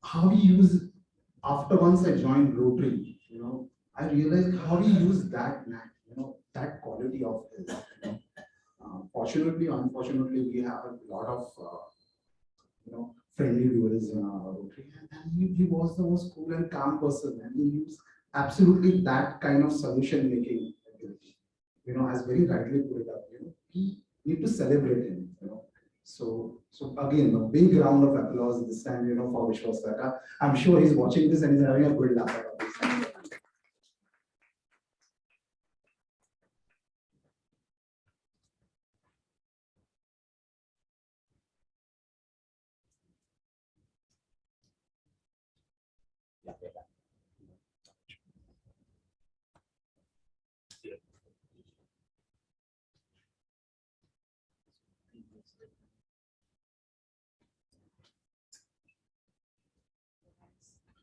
how we use, after once I joined Rotary, I realized how we use that knack, that quality of his. Fortunately, unfortunately, we have a lot of friendly duels in our Rotary, and he was the most cool and calm person, and he used absolutely that kind of solution making ability. As very rightly put it up, we need to celebrate him. So again, a big round of applause this time, for Vishwas Kale. I'm sure he's watching this and he's having a good laugh about this.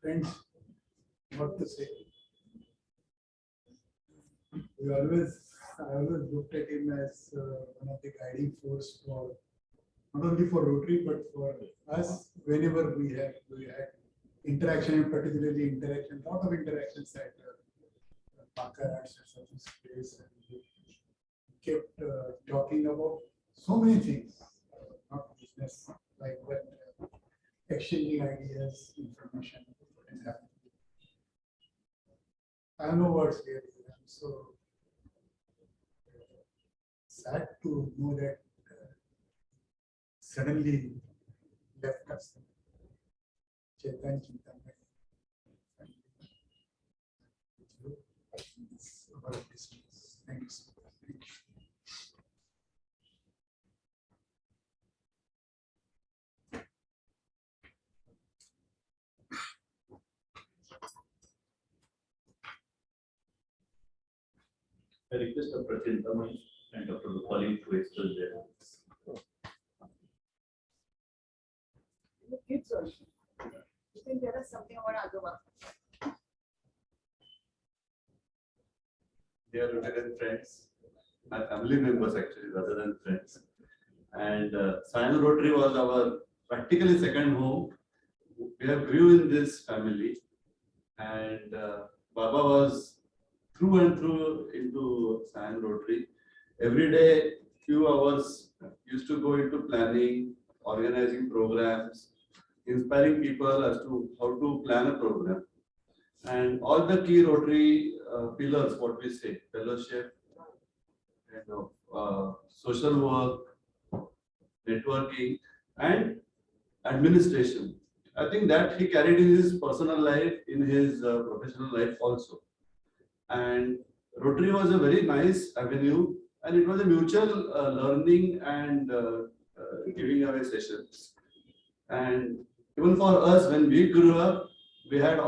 Friends, what to say? I always looked at him as one of the guiding force for not only for Rotary but for us. Whenever we had interaction, and particularly interaction, lot of interactions at Parker Arts and such a space, and we kept talking about so many things, not business, like but exchanging ideas, information, what is happening. I have no words here. I'm so sad to know that suddenly left us. Chetan Chintamani. Thank you so much. Thank you. I request Dr. Chintamani and Dr. Rupali to express their views. The kids also. You can tell us something about Agava. Dear Rotarian friends, my family members actually, rather than friends. And Sion Rotary was our practically second home. We have grew in this family, and Baba was through and through into Sion Rotary. Every day, few hours used to go into planning, organizing programs, inspiring people as to how to plan a program. And all the key Rotary pillars, what we say, fellowship, social work, networking, and administration. I think that he carried in his personal life, in his professional life also. And Rotary was a very nice avenue, and it was a mutual learning and giving away sessions. And even for us, when we grew up, we had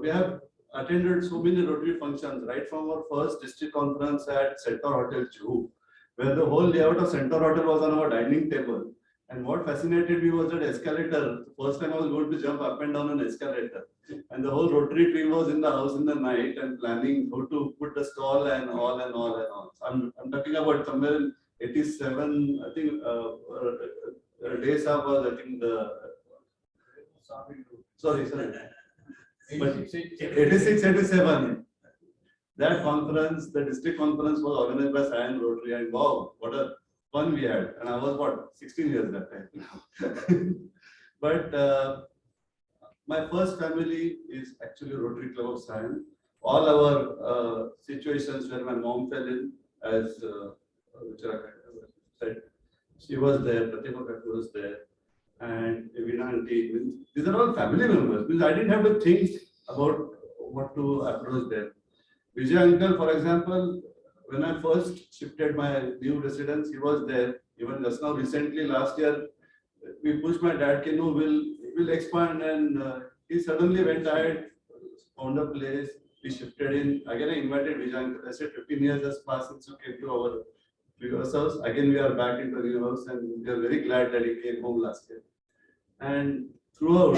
we have attended so many Rotary functions, right from our first district conference at Centaur Hotel, Juhu, where the whole layout of Centaur Hotel was on our dining table. And what fascinated me was that escalator. First time I was going to jump up and down an escalator. And the whole Rotary team was in the house in the night and planning how to put the stall and all and all and all. So I'm talking about somewhere in 87, I think days was, I think sorry. But 86, 87. That conference, the district conference was organized by Sion Rotary, and wow, what a fun we had. And I was 16 years that time. But my first family is actually Rotary Club of Sion. All our situations where my mom fell in, as Ruchira said, she was there, Pratima was there, and Evina auntie. These are all family members. Because I didn't have to think about what to approach them. Vijay uncle, for example, when I first shifted my new residence, he was there. Even just now, recently, last year, we pushed my dad, we'll expand, and he suddenly went ahead, found a place, we shifted in. Again, I invited Vijay. I said 15 years has passed since you came to our previous house. Again, we are back into the new house, and we are very glad that he came home last year. And throughout,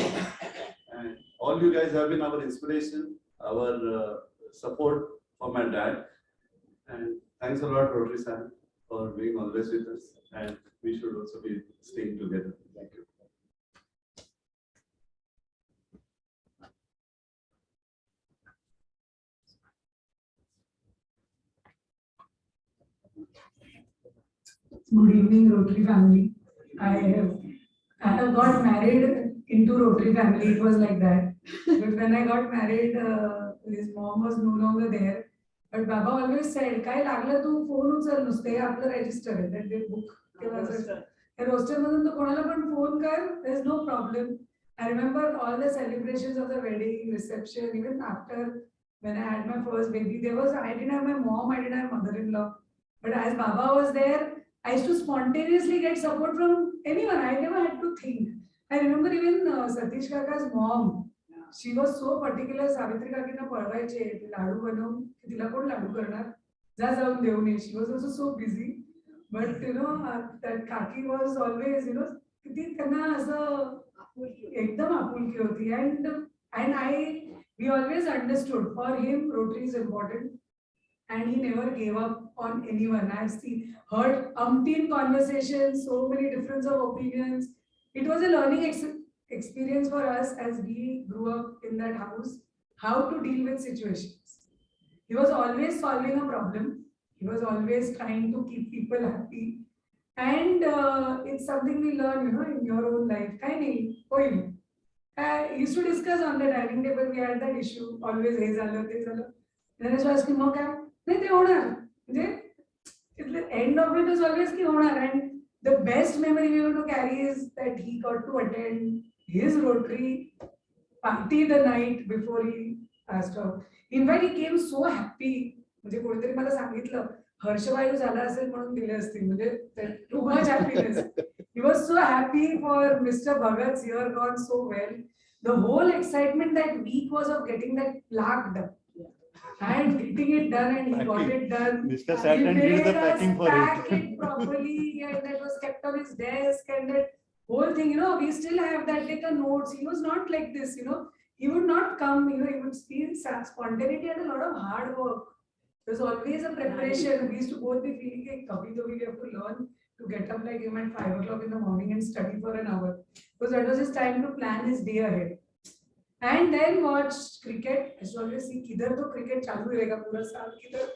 and all you guys have been our inspiration, our support for my dad. And thanks a lot, Rotary Sam, for being always with us. And we should also be staying together. Thank you. Good evening, Rotary family. I have got married into Rotary family. It was like that. But when I got married, his mom was no longer there. But Baba always said, "Kai lagla tu phone uchal nuste आपलं register आहे that they book किंवा असं." त्या roster मधून तो कोणाला पण phone कर, there's no problem. I remember all the celebrations of the wedding, reception, even after when I had my first baby, I didn't have my mom, I didn't have mother-in-law. But as Baba was there, I used to spontaneously get support from anyone. I never had to think. I remember even Satish Kaka's mom. She was so particular. Savitri Kakina पळवायचे लाडू बनवून तिला कोण लाडू करणार जा जाऊन देऊन ये. She was also so busy. But that Kaki was always किती त्यांना असं एकदम आपुलकी होती. And we always understood for him Rotary is important. And he never gave up on anyone. I've heard umpteen conversations, so many difference of opinions. It was a learning experience for us as we grew up in that house, how to deal with situations. He was always solving a problem. He was always trying to keep people happy. And it's something we learn, in your own life. I used to discuss on the dining table, we had that issue, always हे झालं, ते झालं. Then I was asking, मग काय? नाही ते होणार. म्हणजे the end of it is always की होणार. And the best memory we want to carry is that he got to attend his Rotary party the night before he passed off. In fact, he came so happy. म्हणजे कोणीतरी मला सांगितलं हर्षवायू झाला असेल म्हणून दिले असतील. म्हणजे too much happiness. He was so happy for Mr. Bhagat's year gone so well. The whole excitement that week was of getting that plaque done. And getting it done, and he got it done. Mr. Saturn did the packing for pack it properly, and that was kept on his desk, and that whole thing, we still have that like a notes. He was not like this, he would not come, he would speak spontaneity and a lot of hard work. There's always a preparation. We used to both be feeling like kabhi to we have to learn to get up like him at 5 o'clock in the morning and study for an hour, because that was his time to plan his day ahead. And then watched cricket. I used to always see kidhar to cricket chalu rahega pura saal kidhar.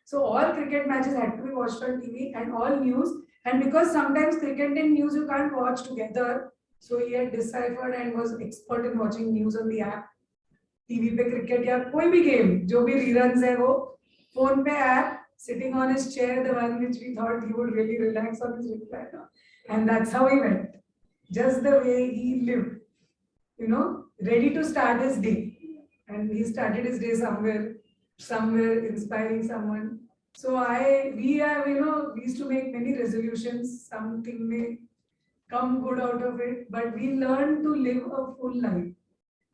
So all cricket matches had to be watched on TV and all news. And because sometimes cricket and news you can't watch together, so he had deciphered and was expert in watching news on the app. TV pe cricket ya koi bhi game, jo bhi reruns hai wo phone pe app, sitting on his chair, the one which we thought he would really relax on his recliner. And that's how he went. Just the way he lived. Ready to start his day. And he started his day somewhere inspiring someone. So we used to make many resolutions, something may come good out of it, but we learned to live a full life.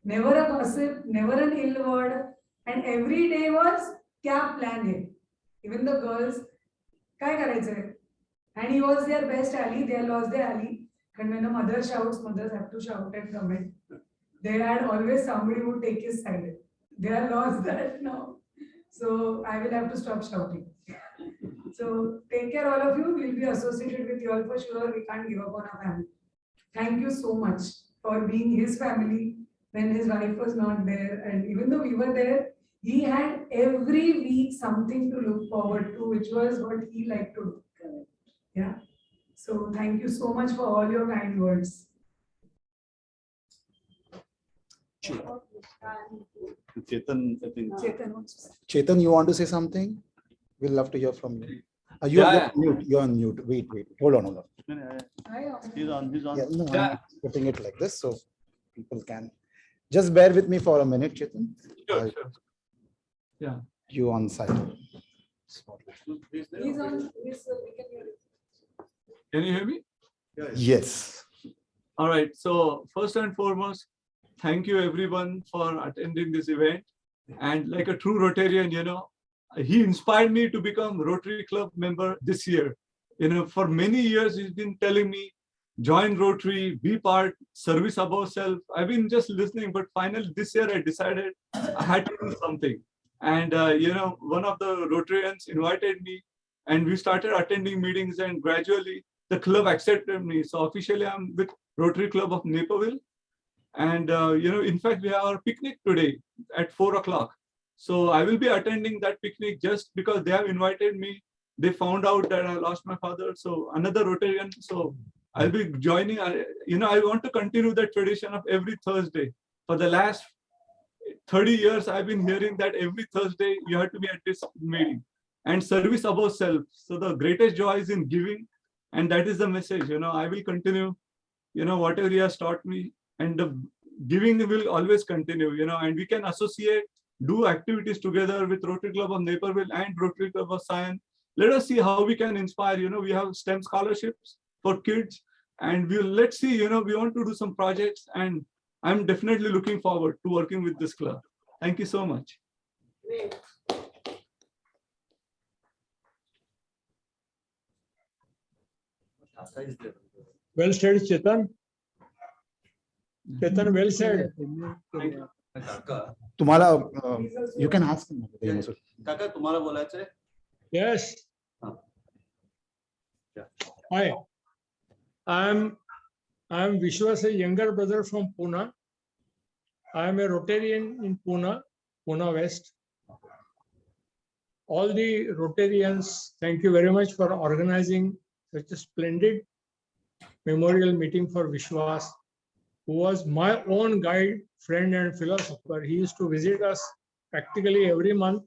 Never a gossip, never an ill word, and every day was, kya plan hai? Even the girls, kai karayche? And he was their best ally, they lost their ally. And when a mother shouts, mothers have to shout and comment. They had always somebody who would take his side. They have lost that now. So I will have to stop shouting. So take care all of you. We'll be associated with you all for sure. We can't give up on our family. Thank you so much for being his family when his wife was not there. And even though we were there, he had every week something to look forward to, which was what he liked to do. Yeah. So thank you so much for all your kind words. Chetan, I think. Chetan, you want to say something? We'll love to hear from you. You're on mute. You're on mute. Wait. Hold on. He's on. Yeah, no, I'm putting it like this so people can. Just bear with me for a minute, Chetan. Sure. You on side. He's on, we can hear it. Can you hear me? Yes. All right. So first and foremost, thank you everyone for attending this event. And like a true Rotarian, he inspired me to become Rotary Club member this year. For many years, he's been telling me, join Rotary, be part, service above self. I've been just listening, but finally this year I decided I had to do something. And, one of the Rotarians invited me and we started attending meetings, and gradually the club accepted me. So officially I'm with Rotary Club of Naperville. And, in fact, we have our picnic today at 4 o'clock. So I will be attending that picnic just because they have invited me. They found out that I lost my father. So another Rotarian. So I'll be joining. I want to continue the tradition of every Thursday. For the last 30 years, I've been hearing that every Thursday you have to be at this meeting. And service above self. So the greatest joy is in giving. And that is the message. I will continue, whatever he has taught me. And the giving will always continue, and we can associate, do activities together with Rotary Club of Naperville and Rotary Club of Sion. Let us see how we can inspire. We have STEM scholarships for kids, and let's see, we want to do some projects, and I'm definitely looking forward to working with this club. Thank you so much. Great. Well said, Chetan. Chetan, well said. तुम्हाला you can ask him. काका तुम्हाला बोलायचंय? Yes. Hi. I'm Vishwas, a younger brother from Pune. I am a Rotarian in Pune West. All the Rotarians, thank you very much for organizing such a splendid memorial meeting for Vishwas, who was my own guide, friend, and philosopher. He used to visit us practically every month,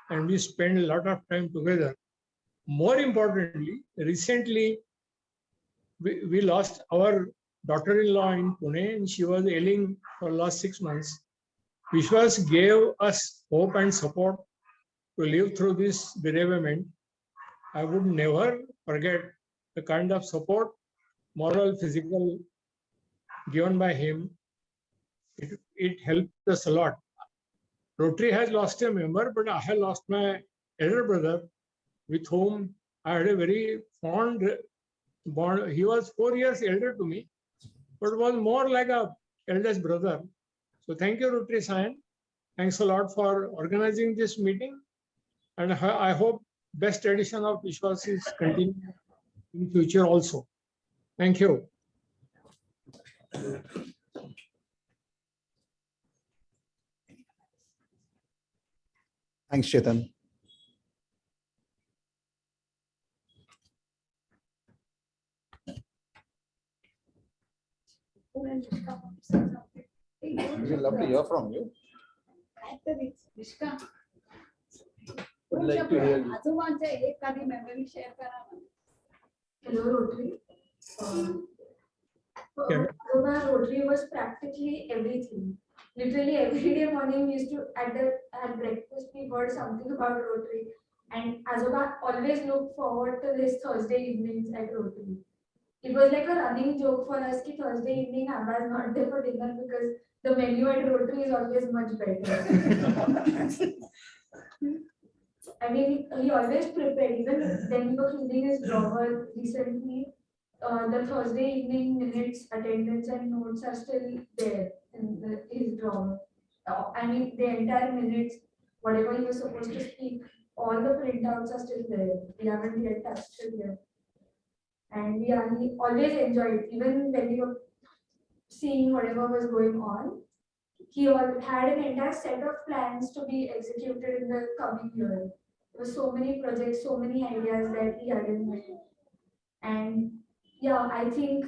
and we spent a lot of time together. More importantly, recently, we lost our daughter-in-law in Pune, and she was ailing for the last 6 months. Vishwas gave us hope and support to live through this bereavement. I would never forget the kind of support, moral, physical, given by him. It helped us a lot. Rotary has lost a member, but I have lost my elder brother, with whom I had a very fond bond. He was 4 years elder to me, but was more like a eldest brother. So thank you, Rotary Sion. Thanks a lot for organizing this meeting. And I hope best tradition of Vishwas is continue in future also. Thank you. Thanks, Chetan. We will love to hear from you. Would like to hear you. Hello, Rotary. Rotary was practically everything. Literally every day morning we used to at breakfast we heard something about Rotary, and Azoba always looked forward to this Thursday evenings at Rotary. It was like a running joke for us that Thursday evening Abba is not there for dinner because the menu at Rotary is always much better. I mean, he always prepared. Even then we were cleaning his drawer recently. The Thursday evening minutes, attendance and notes are still there in his drawer. I mean, the entire minutes, whatever he was supposed to speak, all the printouts are still there. We haven't yet touched it yet. And he always enjoyed, even when we were seeing whatever was going on. He had an entire set of plans to be executed in the coming year. There were so many projects, so many ideas that he had in mind. And yeah, I think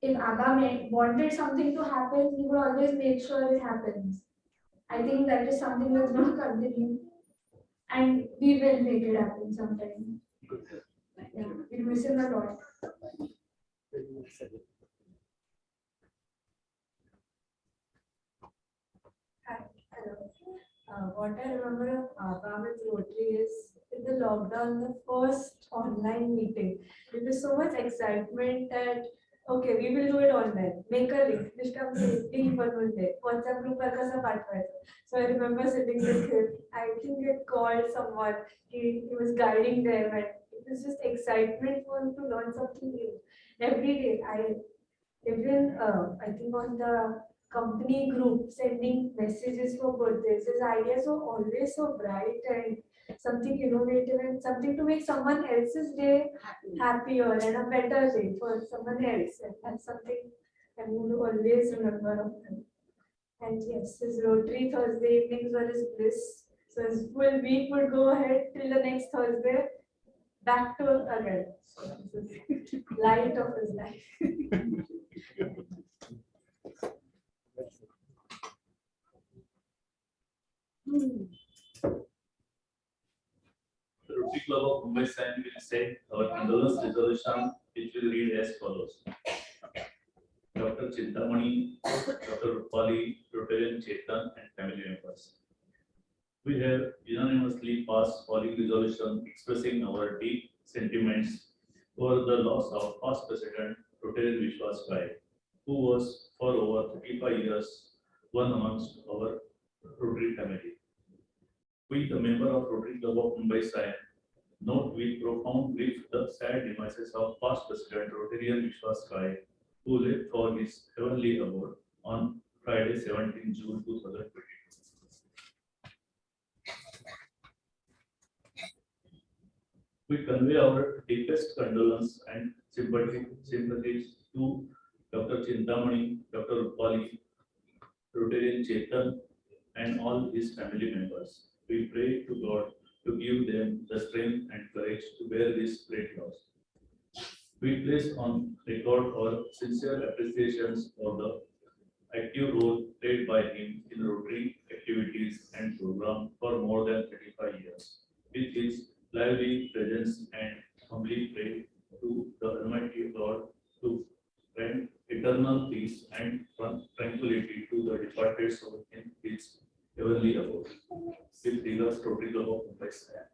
if Abba wanted something to happen, he would always make sure it happens. I think that is something that's going to continue. And we will make it happen sometime. Yeah, we miss him a lot. Hi, hello. What I remember of Abba with Rotary is in the lockdown, the first online meeting. There was so much excitement that okay, we will do it online. Make a link. link बनवून दे. WhatsApp group पर कसा पाठवायचा. So I remember sitting with him. I think it called someone. He was guiding them, and it was just excitement for him to learn something new every day. I think on the company group sending messages for birthdays. His ideas were always so bright and something innovative and something to make someone else's day happier and a better day for someone else. And that's something I'm going to always remember of him. And yes, his Rotary Thursday evenings were his bliss. So his full week would go ahead till the next Thursday, back to again. So this is light of his life. The Rotary Club of Mumbai Sion will set our condolence resolution, which will read as follows. Dr. Chintamani, Dr. Rupali, Rotarian Chetan, and family members. We have unanimously passed following resolution expressing our deep sentiments over the loss of past President Rtn.Vishwas Kale, who was for over 35 years one amongst our Rotary family. We, the member of Rotary Club of Mumbai Sion, note with profound grief the sad demise of past President Rtn.Vishwas Kale, who left for his heavenly abode on Friday, 17 June 2022. We convey our deepest condolence and sympathies to Dr. Chintamani, Dr. Rupali, Rotarian Chetan, and all his family members. We pray to God to give them the strength and courage to bear this great loss. We place on record our sincere appreciations for the active role played by him in Rotary activities and programs for more than 35 years. With his lively presence and humbly pray to the Almighty God to grant eternal peace and tranquility to the departed soul in his heavenly abode. With regards to Rotary Club of Mumbai Sion.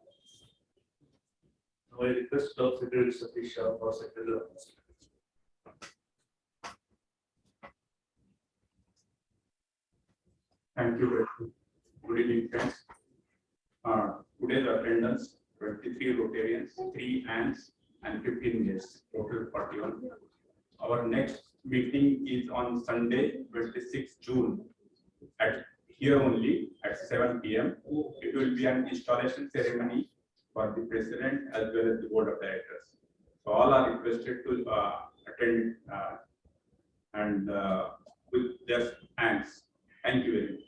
Now I request Club Secretary Satish Shah for Secretary of Hospital. Thank you very much. Good evening, friends. Today's attendance 23 Rotarians, 3 ants, and 15 guests, total 41. Our next meeting is on Sunday, 26 June, at here only at 7 p.m. It will be an installation ceremony for the president as well as the board of directors. So all are requested to attend and with their ants. Thank you very much.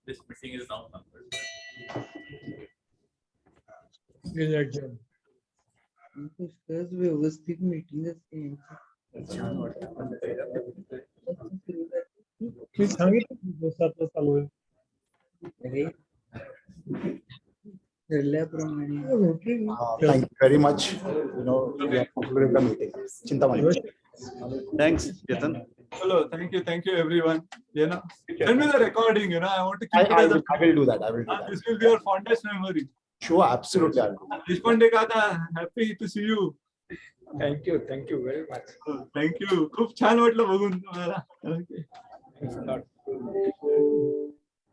This meeting is now concluded. Is adjourned. व्यवस्थित meeting सांगितलं 7 वाजता चालू आहे. Thank you very much. We have concluded the meeting. Chintamani. Thanks, Chetan. Hello, thank you everyone. Send me the recording, I want to keep it I as a. will do that. I will do that. This will be your fondest memory. Sure, absolutely. I'll do that. Deshpande Kaka, happy to see you. Thank you very much. Thank you. खूप छान वाटलं बघून तुम्हाला. Okay.